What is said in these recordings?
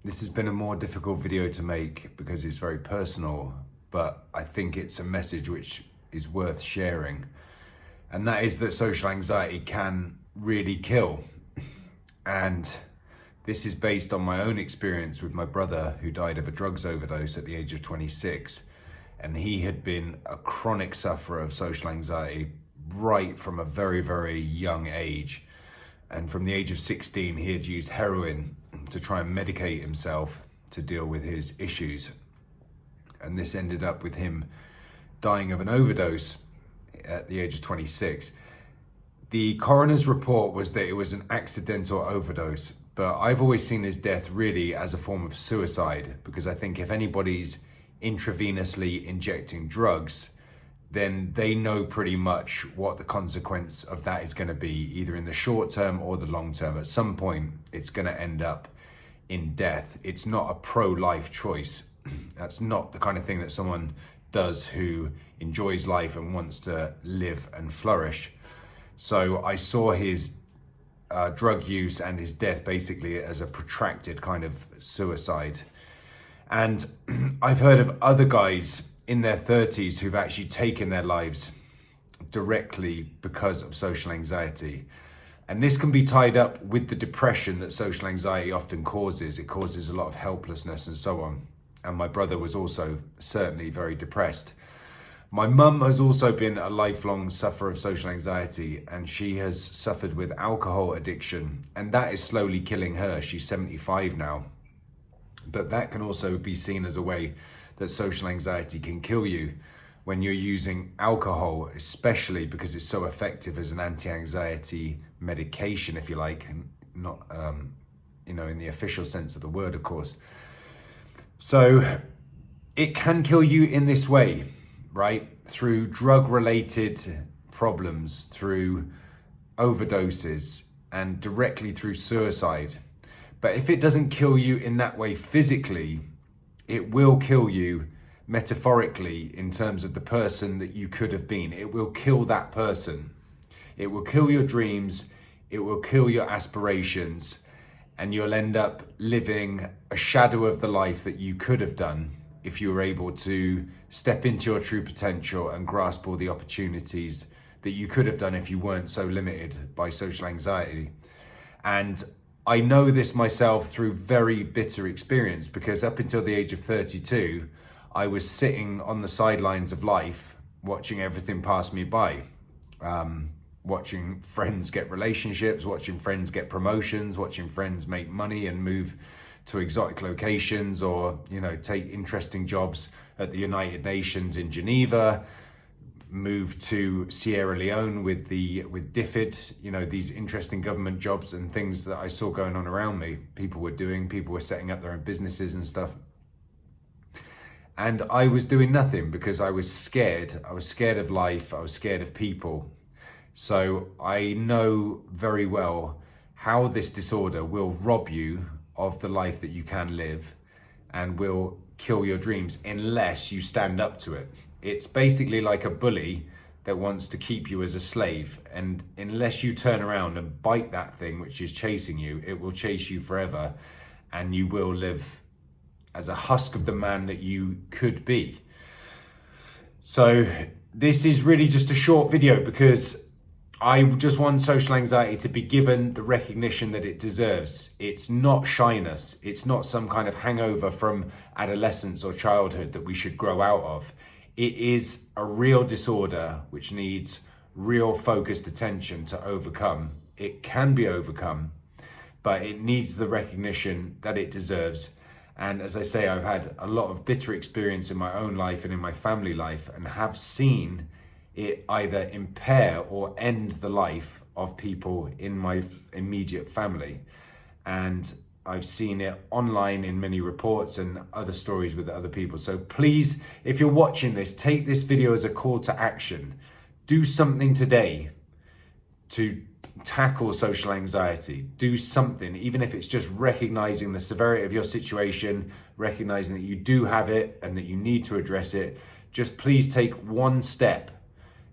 This has been a more difficult video to make because it's very personal, but I think it's a message which is worth sharing. And that is that social anxiety can really kill. And this is based on my own experience with my brother, who died of a drugs overdose at the age of 26. And he had been a chronic sufferer of social anxiety right from a very, very young age. And from the age of 16, he had used heroin to try and medicate himself to deal with his issues. And this ended up with him dying of an overdose at the age of 26. The coroner's report was that it was an accidental overdose, but I've always seen his death really as a form of suicide, because I think if anybody's intravenously injecting drugs, then they know pretty much what the consequence of that is going to be, either in the short term or the long term. At some point, it's going to end up in death. It's not a pro-life choice. That's not the kind of thing that someone does who enjoys life and wants to live and flourish. So I saw his drug use and his death basically as a protracted kind of suicide. And I've heard of other guys in their 30s who've actually taken their lives directly because of social anxiety. And this can be tied up with the depression that social anxiety often causes. It causes a lot of helplessness and so on. And my brother was also certainly very depressed. My mum has also been a lifelong sufferer of social anxiety, and she has suffered with alcohol addiction, and that is slowly killing her. She's 75 now. But that can also be seen as a way that social anxiety can kill you when you're using alcohol, especially because it's so effective as an anti-anxiety medication, if you like, and not, in the official sense of the word, of course. So it can kill you in this way, right? Through drug-related problems, through overdoses, and directly through suicide. But if it doesn't kill you in that way physically, it will kill you metaphorically in terms of the person that you could have been. It will kill that person. It will kill your dreams. It will kill your aspirations. And you'll end up living a shadow of the life that you could have done if you were able to step into your true potential and grasp all the opportunities that you could have done if you weren't so limited by social anxiety. And I know this myself through very bitter experience, because up until the age of 32, I was sitting on the sidelines of life, watching everything pass me by, watching friends get relationships, watching friends get promotions, watching friends make money and move to exotic locations, or, take interesting jobs at the United Nations in Geneva, move to Sierra Leone with DFID, these interesting government jobs and things that I saw going on around me. People were setting up their own businesses and stuff. And I was doing nothing because I was scared. I was scared of life. I was scared of people. So I know very well how this disorder will rob you of the life that you can live and will kill your dreams unless you stand up to it. It's basically like a bully that wants to keep you as a slave. And unless you turn around and bite that thing which is chasing you, it will chase you forever. And you will live as a husk of the man that you could be. So this is really just a short video because I just want social anxiety to be given the recognition that it deserves. It's not shyness. It's not some kind of hangover from adolescence or childhood that we should grow out of. It is a real disorder which needs real focused attention to overcome. It can be overcome, but it needs the recognition that it deserves. And as I say, I've had a lot of bitter experience in my own life and in my family life, and have seen it either impair or end the life of people in my immediate family. And I've seen it online in many reports and other stories with other people. So please, if you're watching this, take this video as a call to action. Do something today to tackle social anxiety. Do something, even if it's just recognizing the severity of your situation, recognizing that you do have it and that you need to address it. Just please take one step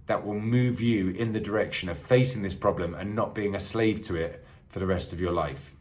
that will move you in the direction of facing this problem and not being a slave to it for the rest of your life.